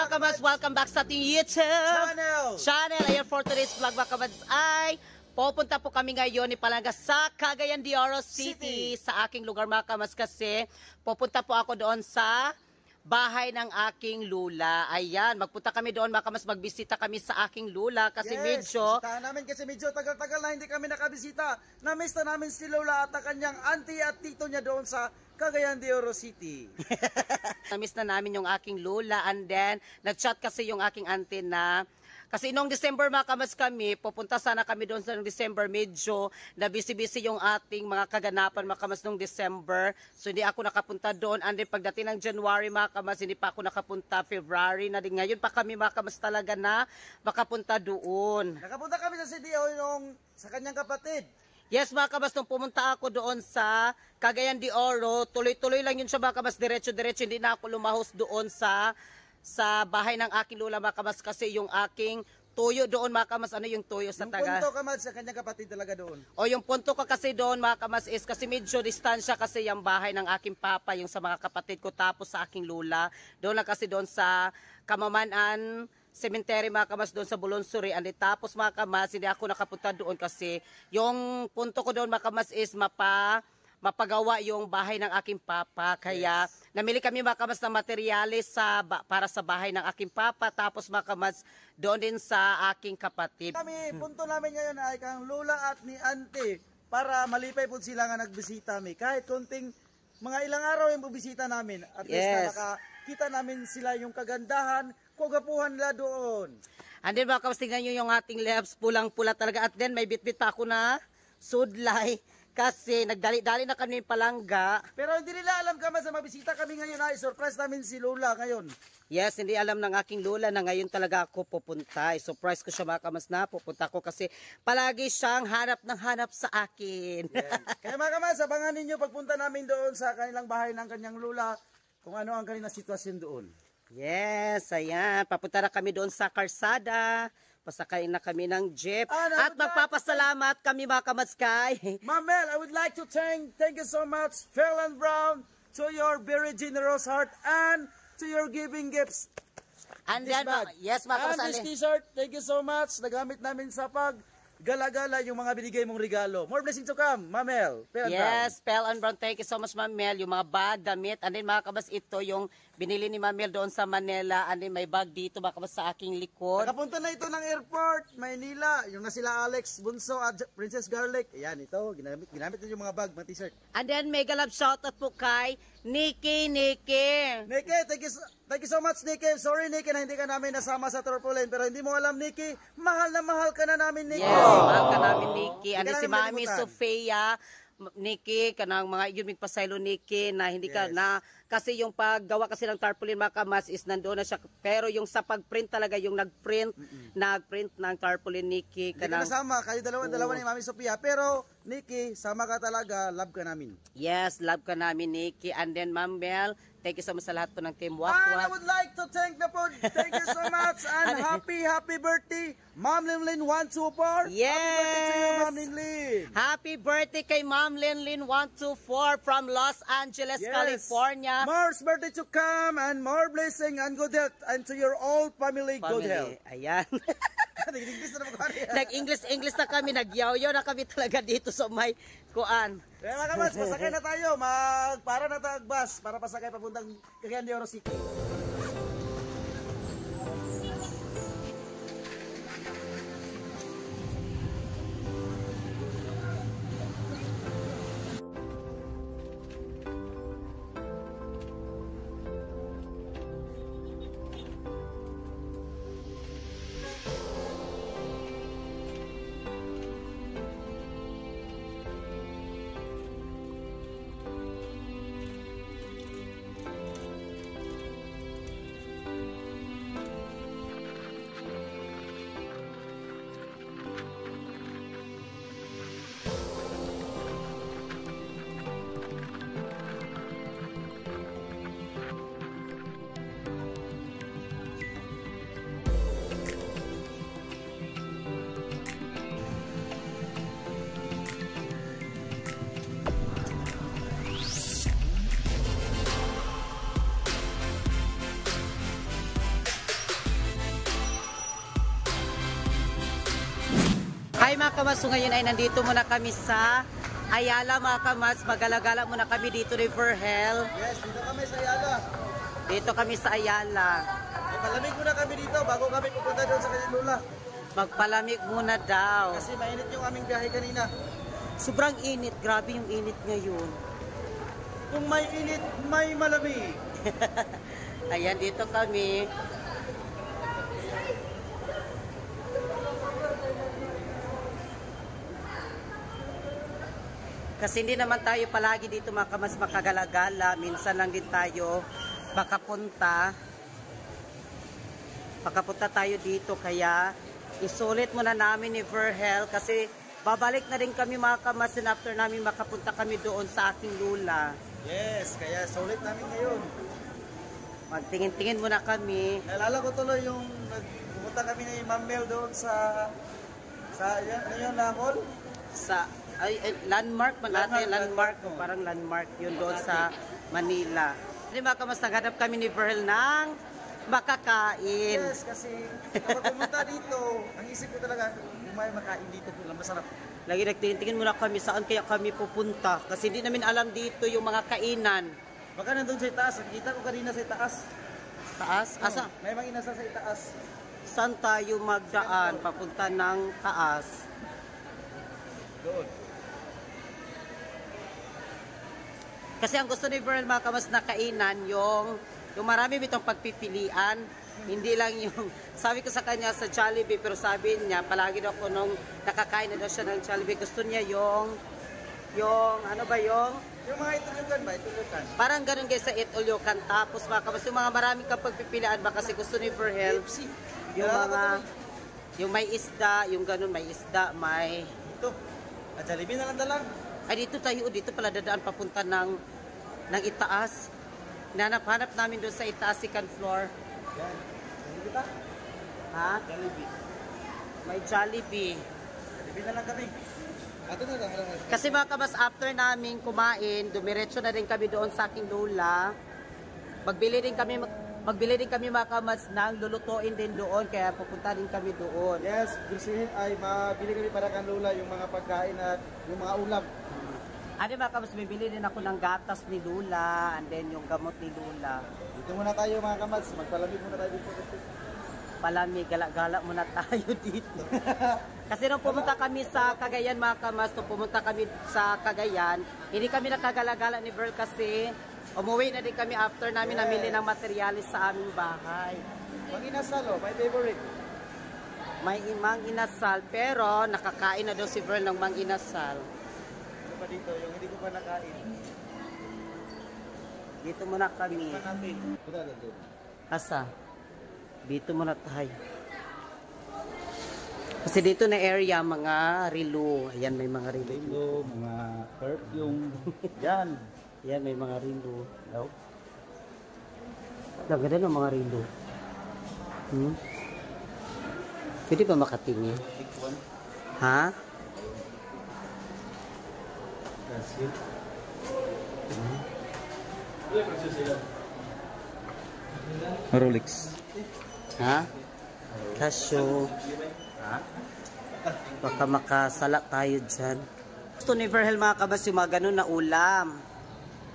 mga kabads, welcome back sa ating YouTube channel. Ayan, for today's vlog mga kabads ay pupunta po kami ngayon ni Palanga sa Cagayan de Oro City, sa aking lugar mga kabads, kasi pupunta po ako doon sa bahay ng aking lula. Ayan, magpunta kami doon mga kabads, magbisita kami sa aking lula kasi medyo bisitahan namin kasi medyo tagal-tagal na hindi kami nakabisita. Na-miss na namin si Lola at ang kanyang auntie at tito niya doon sa Cagayan de Oro City. na-miss na namin yung aking lula, and then nag-chat kasi yung aking auntie na kasi noong December mga kamas kami, pupunta sana kami doon sa December, medyo na busy-busy yung ating mga kaganapan mga kamas noong December. So hindi ako nakapunta doon, and then pagdating ng January mga kamas, hindi pa ako nakapunta. February na din ngayon pa kami mga kamas talaga na makapunta doon. Nakapunta kami sa CDO yung sa kanyang kapatid. Yes mga kabas, nung pumunta ako doon sa Cagayan de Oro, tuloy-tuloy lang yun siya mga kabas, diretso-diretso, hindi na ako lumahos doon sa bahay ng aking lula mga kabas, kasi yung aking tuyo doon mga kabas, ano yung tuyo sa taga? Yung punto kamad sa kanyang kapatid talaga doon. O yung punto ko kasi doon mga kabas is kasi medyo distansya kasi yung bahay ng aking papa, yung sa mga kapatid ko, tapos sa aking lula. Doon lang kasi doon sa Kamamanan Cemetery mga kamas, doon sa Bulonsuri. And tapos mga kamas, hindi ako nakapunta doon kasi yung punto ko doon mga kamas is mapagawa yung bahay ng aking papa. Kaya namili kami mga kamas ng materyales para sa bahay ng aking papa. Tapos mga kamas, doon din sa aking kapatid. Punto namin ngayon ay kang Lola at ni Auntie para malipay po sila nga nagbisita mi. Kahit konting mga ilang araw yung bubisita namin. At least na nakakita namin sila yung kagandahan, kugapuhan nila doon. And then mga kamas, tingnan nyo yung ating leaves, pulang-pula talaga. At then may bitbit pa ako na sudlay kasi nagdali-dali na kami palangga. Pero hindi nila alam kamas na mabisita kami ngayon, ay surprise namin si Lola ngayon. Yes, hindi alam ng aking lola na ngayon talaga ako pupunta. Surprise ko siya mga kamas na pupunta ko kasi palagi siyang hanap ng hanap sa akin. Kaya mga kamas, abangan ninyo pagpunta namin doon sa kanilang bahay ng kanyang lola kung ano ang kanilang sitwasyon doon. Yes, ayan. Papunta na kami doon sa Karsada. Pasakayin na kami ng jeep. At magpapasalamat kami mga kamatskay. Mamel, I would like to thank you so much, Phil and Brown, to your very generous heart and to your giving gifts. And then, yes mga kamatskay. And this t-shirt, thank you so much. Nagamit namin sa gala-gala yung mga binigay mong regalo. More blessings to come, Mamel. Yes, Pel and Brown, thank you so much, Mamel. Yung mga bag, damit, and then mga kabas, ito yung binili ni Mamel doon sa Manila, and then may bag dito, mga kabas, sa aking likod. Nakapunta na ito ng airport, Maynila. Yung na sila Alex Bunso at Princess Garlic. Ayan, ito, ginamit din yung mga bag, mga t-shirt. And then, mega love shoutout po kay Nikki. Nikki, thank you so much, Nikki. Sorry, Nikki, na hindi ka namin nasama sa Turpulen. Pero hindi mo alam, Nikki, mahal na mahal ka na namin, Nikki. Yes, mahal ka namin, Nikki. And si Mami Sofia, Nikki, kanang mga yun pasaylo, Nikki, na hindi ka na, kasi yung paggawa kasi ng tarpaulin mga kamas is nandoon na siya, pero yung sa pagprint talaga, yung nagprint ng tarpaulin, Nikki. Hindi ka nasama, kayo dalawa ni Mami Sofia, pero Nikki, sama ka talaga, love ka namin. Yes, love ka namin, Nikki. And then, Ma'am Mel, thank you so much sa lahat po ng Team And Wakwak. I would like to thank you so much, and happy birthday, Ma'am Linlin 124. Yes! Happy birthday to you, Ma'am Linlin. Happy birthday kay Ma'am Linlin 124 from Los Angeles, California. More birthday to come, and more blessing and good health, and to your all family. Good health. Ayan. Nag-English Nag-English na kami, nagyaw-yaw na kami talaga dito sa may kuan. Kaya mga kamas, pasakay na tayo, para na tayo bus, para pasakay papuntang Cagayan de Oro City. Hi mga kamas, so ngayon ay nandito muna kami sa Ayala mga kamas. Magalagala muna kami dito ni Verhel. Yes, dito kami sa Ayala. Dito kami sa Ayala. Palamig muna kami dito bago kami pupunta doon sa kanyang lula. Magpalamig muna daw. Kasi mainit yung aming biyahe kanina. Sobrang init, grabe yung init ngayon. Kung may init, may malamig. Ayan, dito kami. Kasi hindi naman tayo palagi dito mga kamas makagalagala. Minsan lang din tayo makapunta. Makapunta tayo dito. Kaya isulit muna namin ni Verhel. Kasi babalik na rin kami mga kamas after namin makapunta kami doon sa aking lula. Yes, kaya sulit namin ngayon. Magtingin-tingin muna kami. Naalala ko tuloy yung pumunta kami ni Ma'am Mel doon sa ano yun, Lahol? Sa landmark man natin, landmark, landmark. parang landmark yun doon sa Manila. Hindi mga kamas, naghanap kami ni Verhel ng makakain. Yes, kasi kapag pumunta dito, ang isip ko talaga, yung may makain dito, masarap. Lagi nagtingin-tingin muna kami saan kaya kami pupunta. Kasi hindi namin alam dito yung mga kainan. Baka nandun sa itaas, nakikita ko kanina sa itaas. Taas? Asa? May mga inasa sa itaas. Saan tayo magdaan? Papunta ng taas. Doon. Kasi ang gusto ni Verhel mga kamas na kainan, yung marami bitong pagpipilian. Hindi lang yung, sabi ko sa kanya sa Jollibee, pero sabi niya, palagi daw ko nung nakakain na daw siya ng Jollibee, gusto niya yung ano ba yung Yung mga itulukan ba? Itulukan. parang ganun guys sa Eat All You Can. Tapos mga kamas, yung mga maraming kapagpipilian ba kasi gusto ni Verhel, yung mga, yung may isda, yung ganun may isda, may, Ito. At Jollibee na lang dalang. ay dito tayo, dito pala dadaan papunta ng itaas. Nanap-hanap namin doon sa itaas, second floor. Yan. Jollibee ba? Ha? Jollibee. May Jollibee. Jollibee na lang kami. Ato na lang. Kasi mga kabas, after namin kumain, dumiretso na rin kami doon sa aking lula. Magbili din kami mga kabas ng lulutuin din doon, kaya pupunta din kami doon. Yes, gusto ay mabili kami para kan Lola yung mga pagkain at yung mga ulam. Ano mga kabas, bibili din ako ng gatas ni Lula, and then yung gamot ni Lula. Dito muna tayo mga kamats, magpalamig muna tayo dito. Palamig, gala-gala muna tayo dito. Kasi nung pumunta kami sa Cagayan mga kamas, nung pumunta kami sa Cagayan, hindi kami nakagala-gala ni Verhel kasi umuwi na din kami after namin namili ng materialis sa aming bahay. Mang inasal, oh, my favorite. May mang inasal, pero nakakain na daw si Verhel ng mang inasal. Ano pa dito, yung hindi ko pa nakain. Dito muna kami. Pa natin. Punta na doon. Asa? Dito muna tayo. Kasi dito na area, mga rilo. Ayan, may mga rilo. Dito, mga perfume. Yan. Ayan, may mga rilo. Ang ganda ng mga rilo. Pwede ba makatingin? Big one. Ha? That's it. Rolex. Ha? Casio. Ha? Baka makasala tayo dyan. Gusto ni Verhel mga kabas yung mga ganun na ulam.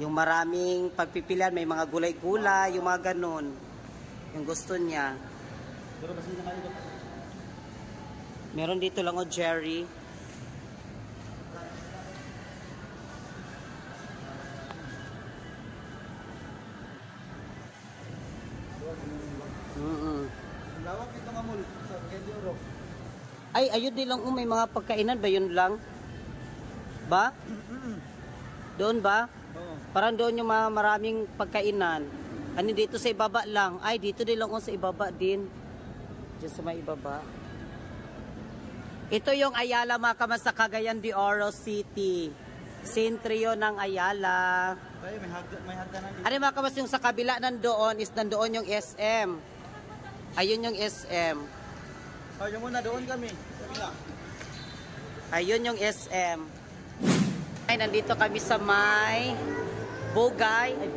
Yung maraming pagpipilian, may mga gulay-gulay, yung mga ganun. Yung gusto niya. Meron dito lang o Jerry. Lawak ito nga mall sa Kenduro. Ay, ayun din lang may mga pagkainan ba yun lang? Ba? Doon ba? Oo. Parang doon yung mga maraming pagkainan. Ano dito sa ibaba lang? Ay, dito din lang sa ibaba din. Diyan sa may ibaba. Ito yung Ayala mga kamas sa Cagayan de Oro City. Sentrio ng Ayala. Ay, may hagdanan dito. Ano mga kamas yung sa kabila nandoon is nandoon yung SM. Ayun yung SM. Oh, yung muna doon kami. Kabila. Ayun yung SM. Ay, nandito kami sa may Bogay. Ay,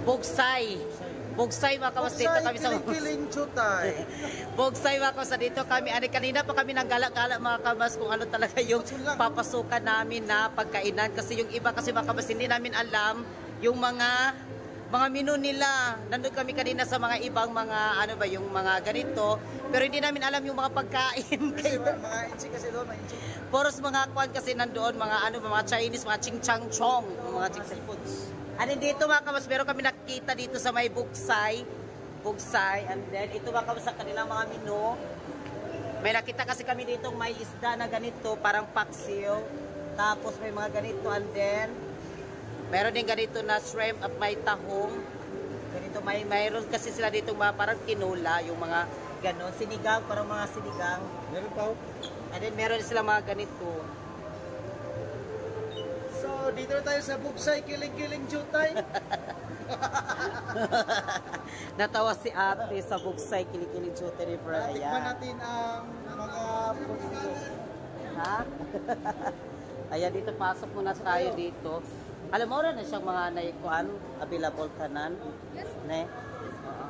Bogsay. Bugsay mga kamas, dito kami sa Kiling chutay. Bugsay mga kamas, dito kami. Kanina pa kami nang gala-gala mga kamas kung ano talaga yung papasukan namin na pagkainan. Kasi yung iba kasi mga kamas, hindi namin alam yung mga menu nila. Nandun kami kanina sa mga ibang mga ano ba yung mga ganito. Pero hindi namin alam yung mga pagkain. Mga inchi kasi doon, mga inchi. Poros mga kwan kasi nandoon mga ano mga Chinese, mga ching-chang chong, mga seafoods. Ano dito mga kamas, meron kami nakita dito sa may Bugsay, and then ito mga kamas sa kanilang mga menu. May nakita kasi kami dito may isda na ganito, parang paksiw. Tapos may mga ganito, and then meron din ganito na shrimp at may tahong. Ganito mayroon kasi sila dito mga parang kinula, yung mga ganon, sinigang, parang mga sinigang. Meron pa. And then meron sila mga ganito. So, dito na tayo sa Bugsay, kiling chutay. Natawa si ate sa Bugsay, Kilikili Chute River. Tikman natin ang mga foods dito. Ha? Ayan, dito pasok muna tayo dito. Alam mo na siyang mga naikuan, available kanan. Ne? Oo.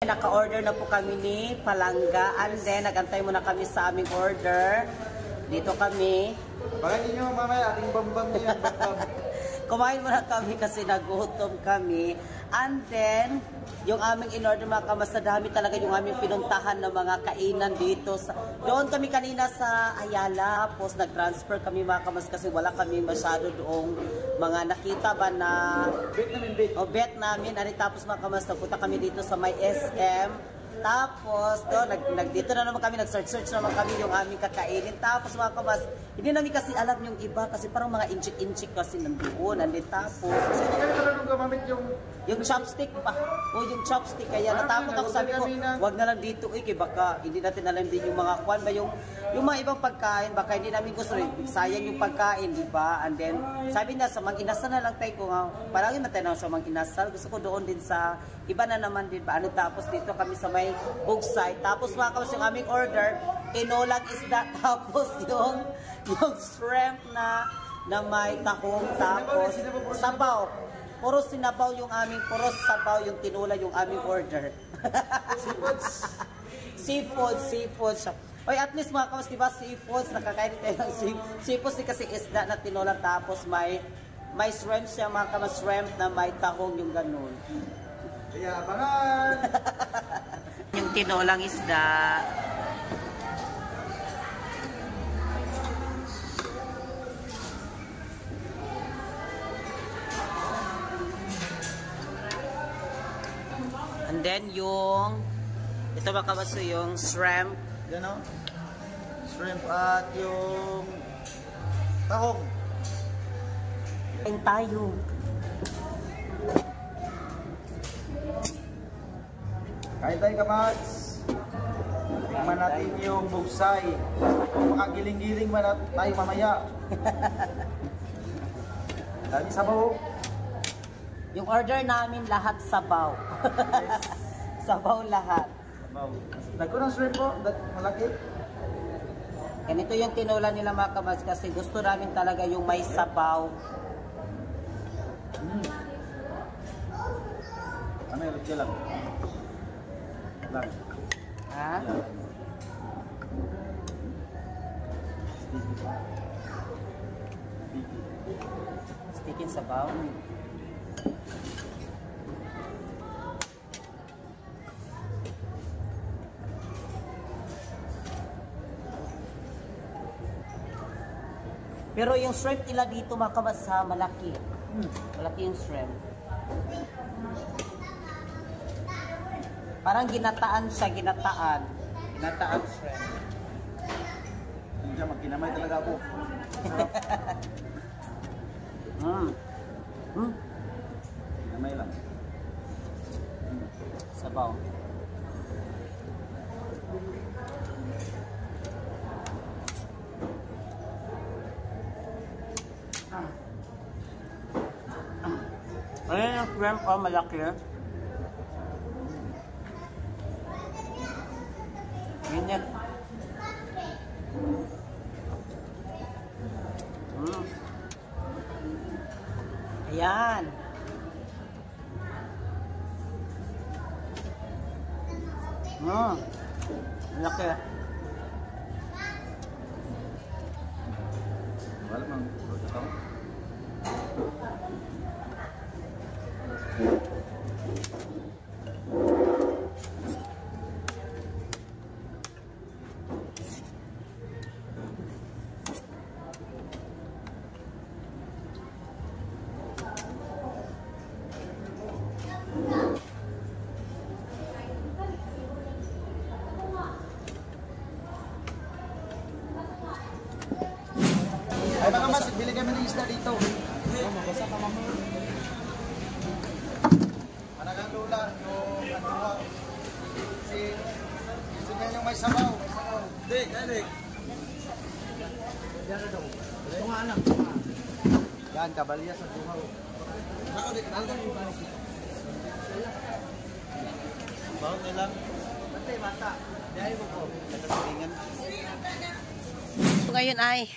Naka-order na po kami ni Palangga, and then nagantay muna kami sa aming order. Dito kami. Bakit nyo mamaya ating bambam niya yan, bambam. Kumain muna kami kasi nagutom kami. And then, yung aming in-order mga kamas, na dami talaga yung aming pinuntahan ng mga kainan dito. Doon kami kanina sa Ayala, tapos nag-transfer kami mga kamas kasi wala kami masyado doong mga nakita ba na bet namin. Tapos mga kamas, nagpunta kami dito sa may SM. Tapos, dito na naman kami, nag-search naman kami yung aming kakainin. Tapos mga kabas, hindi namin kasi alam yung iba kasi parang mga inchik-inchik kasi nandoon. Tapos, Kasi hindi kami marunong gamamit yung chopstick pa. O yung chopstick. Kaya natakot ako, sabi ko, wag na lang dito. Kaya baka hindi natin alam din yung mga kwan ba, yung mga ibang pagkain. Baka hindi namin gusto. Sayang yung pagkain, di ba? And then, sabi niya, sa Mang-Inasal na lang tayo ko nga. Parang yun natin sa Mang-Inasal. Gusto ko doon din sa iba na naman din ba. Tapos dito kami sa may Bugsay. Tapos mga kawas yung aming order, inolang isda. Tapos yung shrimp na may tahong. Tapos sabaw. Puro sinabaw yung aming, puro sabaw yung tinula yung aming order. Seafood siya. Oy, at least mga kawas, diba, seafoods, nakakain tayo ng seafoods kasi isda na tinula, tapos may shrimp siya, mga kawas, shrimp na may tahong yung ganun. Kaya, abangan! Yung tinolang isda. And then ito ba kabaso yung shrimp. Yan o. Shrimp at yung tahong. Kain tayo. Kain tayo kamats. Tingnan natin yung Bugsay. Kung makagiling-giling man tayo mamaya. Dami sabaw. Yung order namin lahat sabaw. Yes. Sabaw lahat. Sabaw. Dagko ng shrimp po. Malaki. Ganito yung tinula nila mga kabas kasi gusto namin talaga yung may sabaw. Ano yung lutya lang? Lang. Ha? Sticky sabaw. Pero yung shrimp nila dito mga kabas sa malaki. Malaki yung shrimp. Parang ginataan siya, ginataan. Ginataan shrimp. Hindi siya magkinamay talaga ako. Kinamay lang. Sabaw. Ayan yung shrimp, oh, malaki. Ayan. Oh, laki. Wala mang ito. Ay mga mas, bili kami ng isda dito. Mabasa ka mama. Anak ang lula, yung anuwa. Si, gusto niya yung may sabaw. Dik, dik. Yan na daw. Ito nga anak. Yan, kabalya sa buhaw. Ako dik, nalga yung panis niya. Baon nila. Bantay, bata. Dahil mo po. Katasalingan. Ngayon ay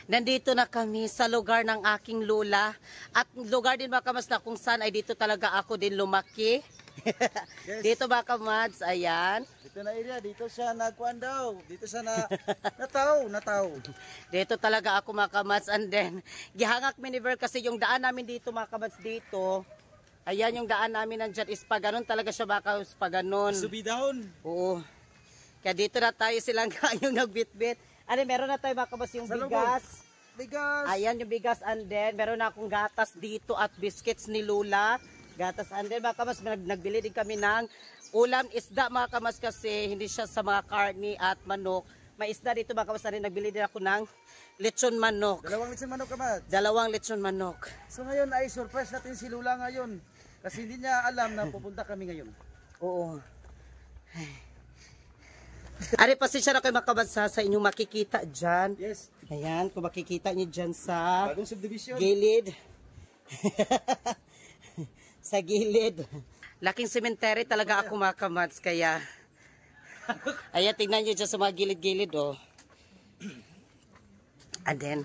nandito na kami sa lugar ng aking lola at lugar din mga kamas na kung saan ay dito talaga ako din lumaki. Yes. Dito mga kamads, ayan. Dito na area, dito siya nagkuhan daw. Dito siya nataw. Dito talaga ako mga kamads and then gihangak miniver kasi yung daan namin dito mga kamads dito. Ayan yung daan namin nandyan is pa ganun talaga siya mga kamads, pa ganun. Subidahon. Oo. Kaya dito na tayo silang yung nagbitbit. Ano, meron na tayo mga kabas yung bigas. Bigas. Ayan yung bigas and then meron na akong gatas dito at biscuits ni Lula. Gatas and then mga kabas, nagbili din kami ng ulam isda mga kabas kasi hindi siya sa mga karni at manok. May isda dito mga kabas and then nagbili din ako ng lechon manok. Dalawang lechon manok ka ba? Dalawang lechon manok. So ngayon ay surprise natin si Lula ngayon. Kasi hindi niya alam na pupunta kami ngayon. Oo. Ari pasensya na kayo makabansa sa inyong makikita dyan. Yes. Ayan, kung makikita nyo dyan sa Bagong subdivision. gilid. Sa gilid. Laking cemetery talaga ako mga kamats. Kaya, ayan, tingnan nyo dyan sa mga gilid-gilid, oh. And then,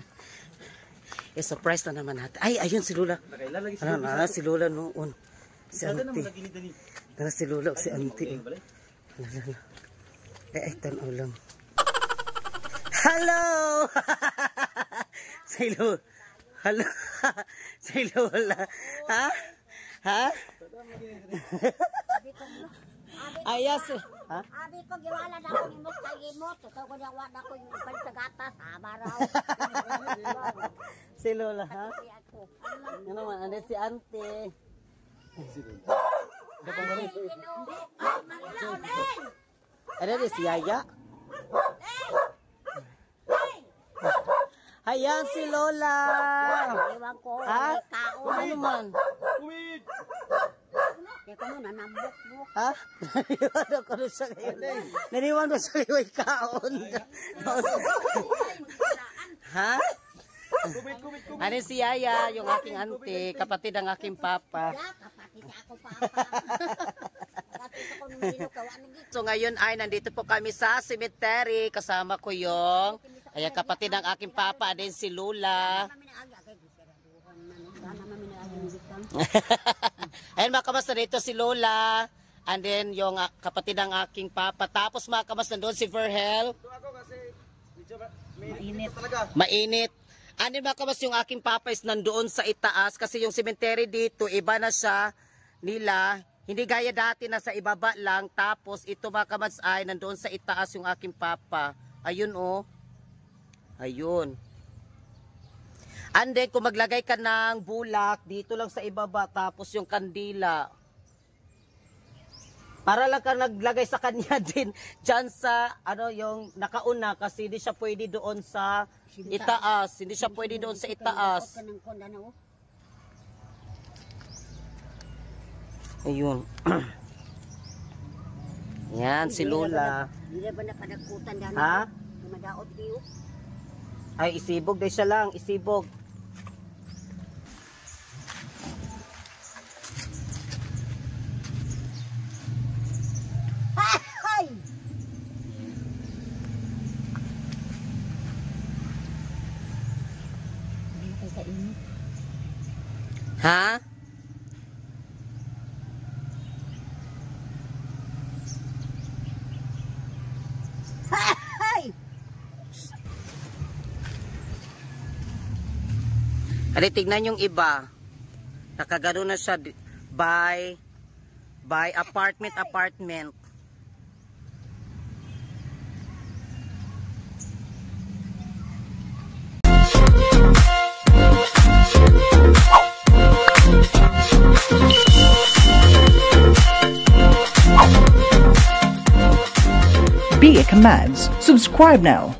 surprise na naman natin. Ay, ayun si Lula. Nakailalagay si Ano na, si Lula noon. Si auntie. Dani. Ano si Lula, si auntie. Ay, tanaw lang. Hello! Say Lola. Hello. Say Lola. Ha? Ha? Ayas. Ha? Abi ko giwala na ako imot kay imot. Ito ko niya wala ko yung ipal sa gatas. Baraw. Si Lola, ha? Ako. Ano naman, ano si auntie? Ano rin si Yaya? Ayan si Lola. Ewan ko. Ha? Kaon. Ano man? Uwid! Hindi ko muna nambok mo. Ha? Naniwan ko siya ngayon. Naniwan ko siya ngayon kaon. Ha? Ano si Yaya, yung aking auntie, kapatid ng aking papa. Kapatid ako pa. Kapatid ako nung minukawa. So ngayon ay nandito po kami sa cemetery. Kasama ko yung ayan, kapatid ng aking papa, din si Lula. Ayan mga kamas, dito si Lola. And then yung kapatid ng aking papa. Tapos mga kamas, nandun si Verhel. Ito ako kasi medyo mainit talaga. Mainit. Ano mga kamas, yung aking papa is nandoon sa itaas. Kasi yung cemetery dito, iba na siya nila. Hindi gaya dati na sa ibaba lang. Tapos ito mga kamas ay nandoon sa itaas yung aking papa. Ayun oh. Ayun. And then kung maglagay ka ng bulak, dito lang sa ibaba. Tapos yung kandila. Para lang ka naglagay sa kanya din. Diyan sa ano yung nakauna. Kasi hindi siya pwede doon sa itaas. Hindi siya pwede doon sa itaas. Ayun. Yan, si Lola. Hindi ba napadagkutan dyan? Ha? Madaot diyo. Ay, isibog. Dahil siya lang, isibog. Ay! Hindi sa inyo. Ha? Ay! Adi, tignan yung iba. Nakagano na siya by apartment. Be It Commands. Subscribe now.